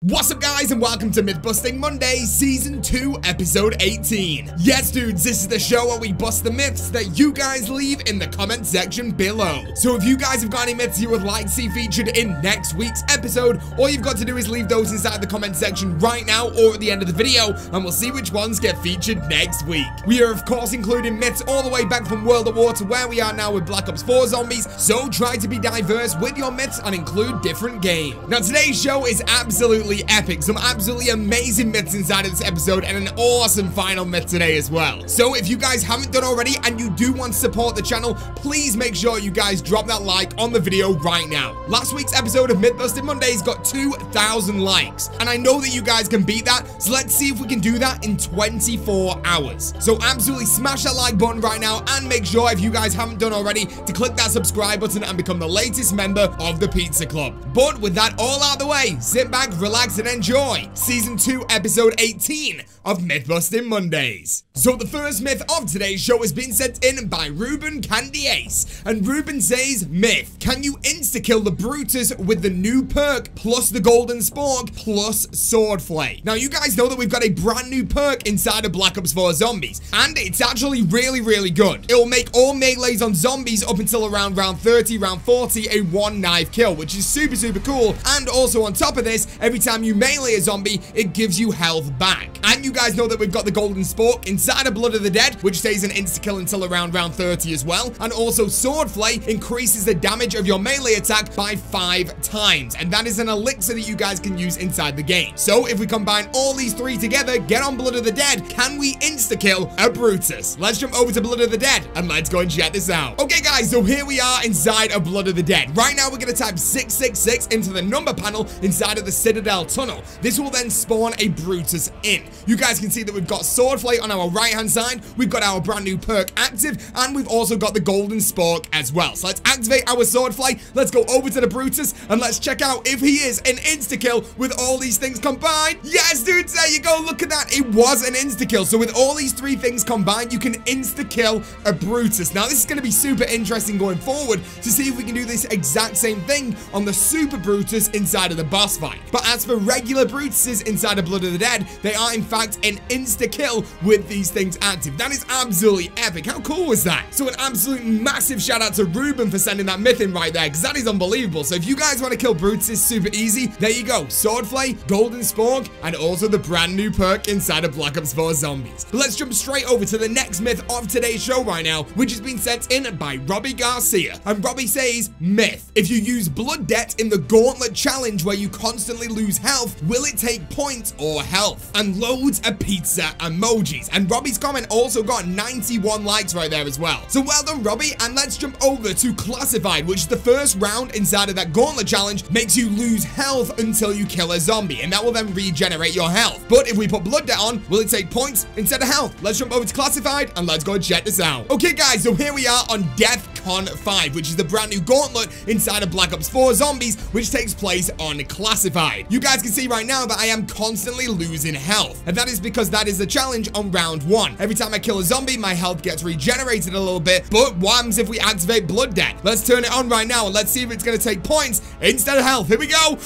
What's up guys and welcome to Myth Busting Monday Season 2 Episode 18. Yes dudes, this is the show where we bust the myths that you guys leave in the comment section below. So if you guys have got any myths you would like to see featured in next week's episode, all you've got to do is leave those inside the comment section right now or at the end of the video and we'll see which ones get featured next week. We are of course including myths all the way back from World at War to where we are now with Black Ops 4 zombies, so try to be diverse with your myths and include different game. Now today's show is absolutely epic, some absolutely amazing myths inside of this episode and an awesome final myth today as well. So if you guys haven't done already and you do want to support the channel, please make sure you guys drop that like on the video right now. Last week's episode of Myth Busting Mondays got 2,000 likes and I know that you guys can beat that, so let's see if we can do that in 24 hours. So absolutely smash that like button right now and make sure if you guys haven't done already to click that subscribe button and become the latest member of the Pizza Club. But with that all out of the way, sit back, relax and enjoy Season 2 Episode 18 of Myth Busting Mondays. So the first myth of today's show has been sent in by Ruben Candy Ace, and Ruben says, myth, can you insta-kill the Brutus with the new perk plus the golden spork plus sword flay? Now you guys know that we've got a brand new perk inside of Black Ops 4 zombies, and it's actually really good. It will make all melees on zombies up until around round 30, round 40 a one knife kill, which is super cool. And also on top of this, every time you melee a zombie, it gives you health back. And you guys know that we've got the golden spork inside of Blood of the Dead, which stays an insta-kill until around round 30 as well. And also sword flay increases the damage of your melee attack by 5 times. And that is an elixir that you guys can use inside the game. So if we combine all these three together, get on Blood of the Dead, can we insta-kill a Brutus? Let's jump over to Blood of the Dead and let's go and check this out. Okay guys, so here we are inside of Blood of the Dead. Right now we're going to type 666 into the number panel inside of the Citadel tunnel. This will then spawn a Brutus in. You guys can see that we've got sword flay on our right hand side, we've got our brand new perk active, and we've also got the golden spork as well. So let's activate our sword flay, let's go over to the Brutus and let's check out if he is an insta kill with all these things combined. Yes dudes, there you go, look at that, it was an insta kill. So with all these three things combined, you can insta kill a Brutus. Now this is going to be super interesting going forward to see if we can do this exact same thing on the super Brutus inside of the boss fight. But as for regular Brutuses inside of Blood of the Dead, they are in fact an insta kill with these things active. That is absolutely epic. How cool was that? So an absolute massive shout out to Ruben for sending that myth in right there, because that is unbelievable. So if you guys want to kill Brutuses super easy, there you go. Sword flay, golden spork, and also the brand new perk inside of Black Ops 4 zombies. But let's jump straight over to the next myth of today's show right now, which has been sent in by Robbie Garcia. And Robbie says, myth, if you use blood debt in the gauntlet challenge where you constantly lose health, will it take points or health? And loads of pizza emojis. And Robbie's comment also got 91 likes right there as well. So well done Robbie, and let's jump over to classified, which is the first round inside of that gauntlet challenge, makes you lose health until you kill a zombie, and that will then regenerate your health. But if we put blood debt on, will it take points instead of health? Let's jump over to classified and let's go and check this out. Okay guys, so here we are on DEFCON 5, which is the brand new gauntlet inside of Black Ops 4 zombies, which takes place on classified. You guys can see right now that I am constantly losing health, and that is because that is the challenge on round 1. Every time I kill a zombie, my health gets regenerated a little bit, but what happens if we activate blood debt? Let's turn it on right now and let's see if it's going to take points instead of health. Here we go.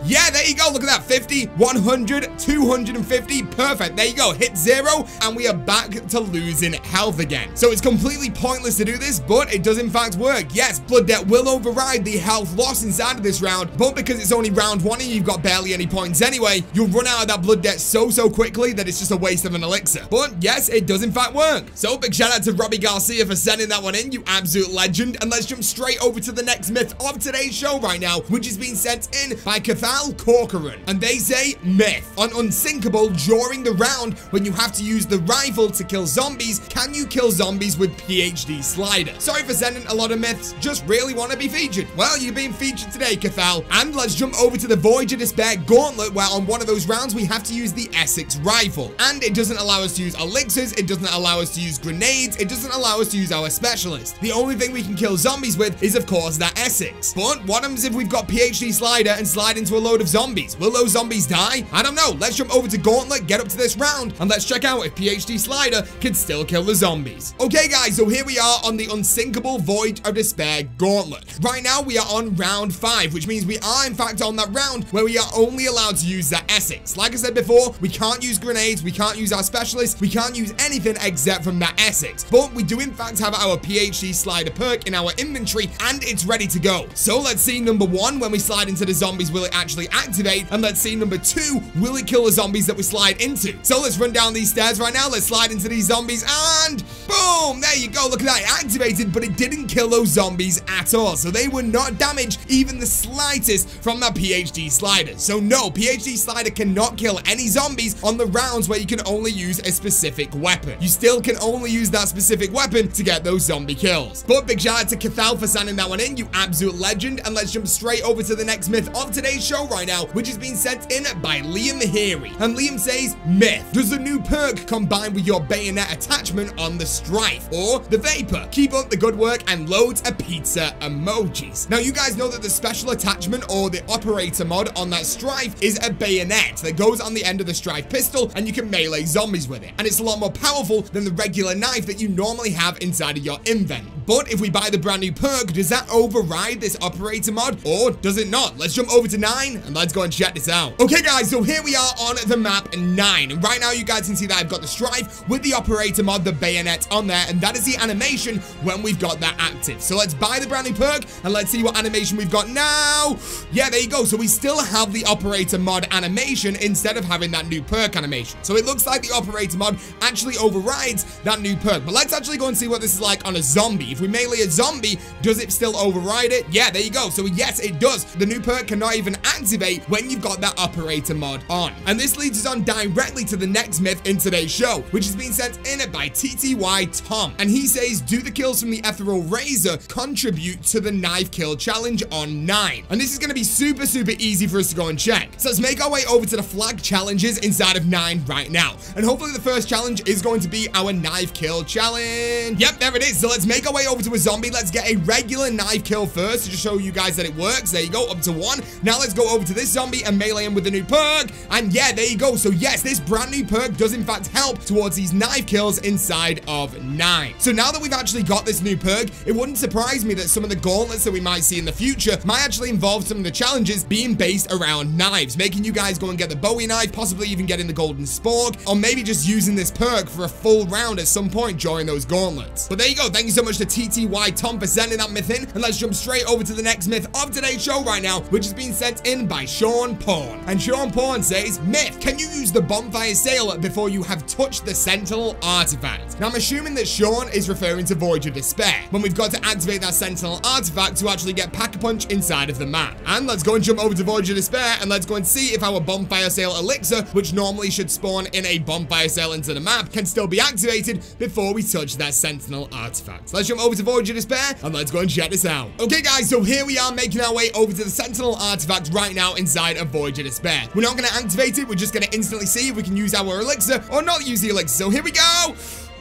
Yeah, there you go. Look at that. 50, 100, 250. Perfect. There you go. Hit 0 and we are back to losing health again. So it's completely pointless to do this, but it does in fact work. Yes, blood debt will override the health loss inside of this round, but because it's only round 1 and you've got barely any points anyway, you'll run out of that blood debt so quickly that it's just a waste of an elixir. But yes, it does in fact work. So big shout out to Robbie Garcia for sending that one in, you absolute legend. And let's jump straight over to the next myth of today's show right now, which is being sent in by Cathal Corcoran. And they say, myth, on unsinkable during the round when you have to use the rifle to kill zombies, can you kill zombies with PhD slider? Sorry for sending a lot of myths, just really want to be featured. Well, you're being featured today, Cathal. And let's jump over to the Voyage of Despair gauntlet, where on one of those rounds we have to use the Essex rifle. And it doesn't allow us to use elixirs, it doesn't allow us to use grenades, it doesn't allow us to use our specialist. The only thing we can kill zombies with is of course that Essex. But what happens if we've got PhD slider and slide into a load of zombies? Will those zombies die? I don't know. Let's jump over to gauntlet, get up to this round, and let's check out if PhD slider can still kill the zombies. Okay guys, so here we are on the unsinkable Void of Despair Gauntlet. Right now, we are on round 5, which means we are in fact on that round where we are only allowed to use that Essex. Like I said before, we can't use grenades, we can't use our specialists, we can't use anything except from that Essex. But we do in fact have our PhD slider perk in our inventory, and it's ready to go. So let's see number 1, when we slide into the zombies, will it actually activate? And let's see number 2, will it kill the zombies that we slide into? So let's run down these stairs right now. Let's slide into these zombies, and boom, there you go. Look at that, it activated, but it didn't kill those zombies at all. So they were not damaged even the slightest from that PhD slider. So no, PhD slider cannot kill any zombies on the rounds where you can only use a specific weapon. You still can only use that specific weapon to get those zombie kills. But big shout out to Cathal for sending that one in, you absolute legend. And let's jump straight over to the next myth of today's show right now, which has been sent in by Liam Heary. And Liam says, myth, does the new perk combine with your bayonet attachment on the Strife or the Vapor? Keep up the good work, and loads of pizza emojis. Now you guys know that the special attachment or the operator mod on that Strife is a bayonet that goes on the end of the Strife pistol, and you can melee zombies with it. And it's a lot more powerful than the regular knife that you normally have inside of your invent. But if we buy the brand new perk, does that override this operator mod, or does it not? Let's jump over to 9 and let's go and check this out. Okay guys, so here we are on the map 9, and right now you guys can see that I've got the Strife with the operator mod, the bayonet on there, and that is the animation when we've got that active. So let's buy the brand new perk and let's see what animation we've got now. Yeah, there you go. So we still have the operator mod animation instead of having that new perk animation. So it looks like the operator mod actually overrides that new perk. But let's actually go and see what this is like on a zombie. If we melee a zombie, does it still override it? Yeah, there you go. So yes, it does. The new perk cannot even activate when you've got that operator mod on. And this leads us on directly to the next myth in today's show, which has been sent in by TTY Tom. And he says, do the kills from the Ethereal Razor contribute to the knife kill challenge on 9? And this is going to be super easy for us to go and check. So let's make our way over to the flag challenges inside of 9 right now. And hopefully the first challenge is going to be our knife kill challenge. Yep, there it is. So let's make our way over to a zombie. Let's get a regular knife kill first to just show you guys that it works. There you go, up to 1. Now let's go over to this zombie and melee him with the new perk. And yeah, there you go. So yes, this brand new perk does in fact help towards these knife kills inside of 9. So now that we've actually got this new perk, it wouldn't surprise me that some of the gauntlets that we might see in the future might actually involve some of the challenges being based around knives, making you guys go and get the Bowie knife, possibly even getting the golden spork, or maybe just using this perk for a full round at some point during those gauntlets. But there you go. Thank you so much to TTY Tom for sending that myth in, and let's jump straight over to the next myth of today's show right now, which has been sent in by Sean Pawn. And Sean Pawn says, myth, can you use the bonfire sail before you have touched the Sentinel artifact? Now I'm assuming that Sean is referring to Void of Despair, when we've got to activate that Sentinel artifact to actually get Pack-a-Punch inside of the map. And let's go and jump over to Void of Despair, and let's go and see if our bonfire sail elixir, which normally should spawn in a bonfire sail into the map, can still be activated before we touch that Sentinel artifact. Let's jump over to Void of Despair, and let's go and check this out. Okay guys, so here we are making our way over to the Sentinel artifact right now inside of Void of Despair. We're not going to activate it, we're just going to instantly see if we can use our elixir or not use the elixir. So here we go.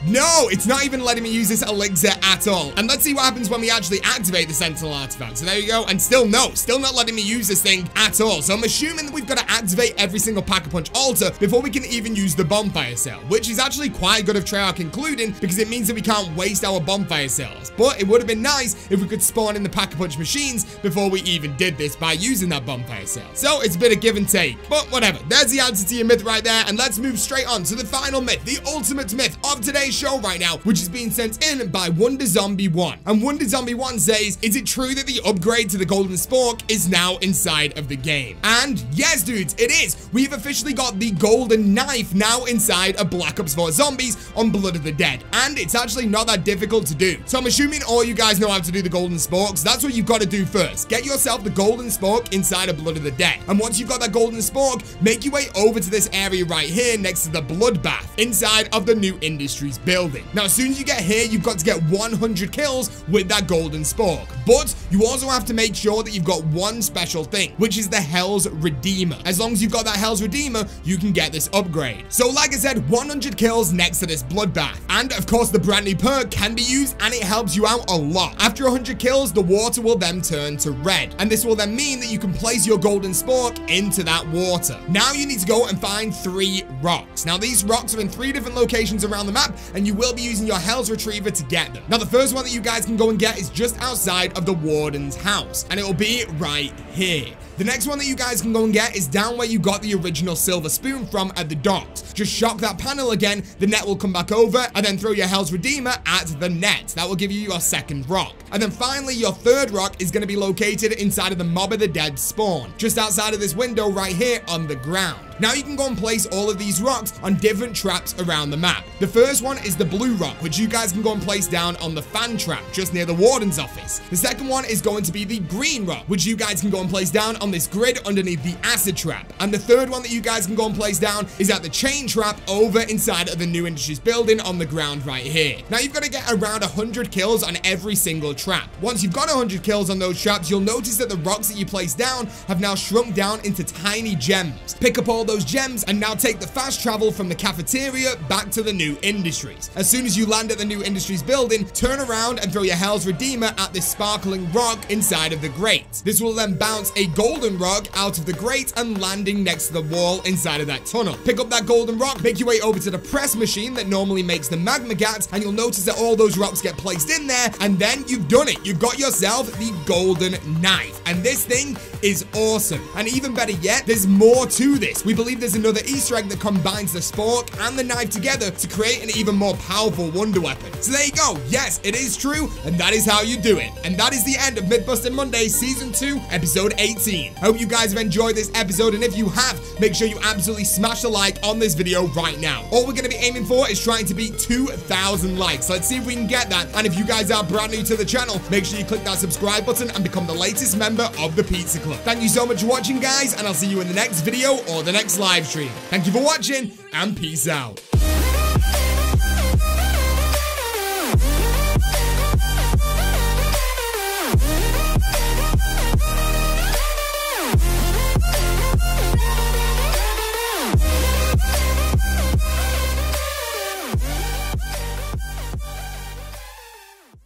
No, it's not even letting me use this elixir at all. And let's see what happens when we actually activate the Sentinel artifact. So there you go. And still no, still not letting me use this thing at all. So I'm assuming that we've got to activate every single Pack-a-Punch altar before we can even use the bonfire cell, which is actually quite good of Treyarch including, because it means that we can't waste our bonfire cells. But it would have been nice if we could spawn in the Pack-a-Punch machines before we even did this by using that bonfire cell. So it's a bit of give and take, but whatever. There's the answer to your myth right there. And let's move straight on to the final myth, the ultimate myth of today's show right now, which is being sent in by Wonder Zombie 1. And Wonder Zombie 1 says, is it true that the upgrade to the golden spork is now inside of the game? And yes, dudes, it is. We've officially got the golden knife now inside of Black Ops 4 Zombies on Blood of the Dead. And it's actually not that difficult to do. So I'm assuming all you guys know how to do the golden sporks. That's what you've got to do first. Get yourself the golden spork inside of Blood of the Dead. And once you've got that golden spork, make your way over to this area right here next to the bloodbath inside of the New Industries building. Now, as soon as you get here, you've got to get 100 kills with that golden spork. But you also have to make sure that you've got one special thing, which is the Hell's Redeemer. As long as you've got that Hell's Redeemer, you can get this upgrade. So like I said, 100 kills next to this bloodbath. And of course, the brand new perk can be used and it helps you out a lot. After 100 kills, the water will then turn to red. And this will then mean that you can place your golden spork into that water. Now you need to go and find 3 rocks. Now these rocks are in 3 different locations around the map, and you will be using your health retriever to get them. Now, the first one that you guys can go and get is just outside of the warden's house, and it will be right here. The next one that you guys can go and get is down where you got the original silver spoon from at the docks. Just shock that panel again, the net will come back over, and then throw your Hell's Redeemer at the net. That will give you your second rock. And then finally, your third rock is going to be located inside of the Mob of the Dead spawn, just outside of this window right here on the ground. Now you can go and place all of these rocks on different traps around the map. The first one is the blue rock, which you guys can go and place down on the fan trap, just near the warden's office. The second one is going to be the green rock, which you guys can go and place down on this grid underneath the acid trap. And the third one that you guys can go and place down is at the chain trap over inside of the New Industries building on the ground right here. Now you've got to get around 100 kills on every single trap. Once you've got 100 kills on those traps, you'll notice that the rocks that you place down have now shrunk down into tiny gems. Pick up all those gems and now take the fast travel from the cafeteria back to the New Industries. As soon as you land at the New Industries building, turn around and throw your Hell's Redeemer at this sparkling rock inside of the grate. This will then bounce a golden rock out of the grate and landing next to the wall inside of that tunnel. Pick up that golden rock, make your way over to the press machine that normally makes the magma gats, and you'll notice that all those rocks get placed in there, and then you've done it. You've got yourself the golden knife, and this thing is awesome. And even better yet, there's more to this. We believe there's another Easter egg that combines the spork and the knife together to create an even more powerful wonder weapon. So there you go. Yes, it is true, and that is how you do it. And that is the end of Myth-Busting Monday Season 2, Episode 18. Hope you guys have enjoyed this episode, and if you have, make sure you absolutely smash a like on this video right now. All we're going to be aiming for is trying to beat 2,000 likes. Let's see if we can get that. And if you guys are brand new to the channel, make sure you click that subscribe button and become the latest member of the Pizza Club. Thank you so much for watching, guys, and I'll see you in the next video or the next live stream. Thank you for watching, and peace out.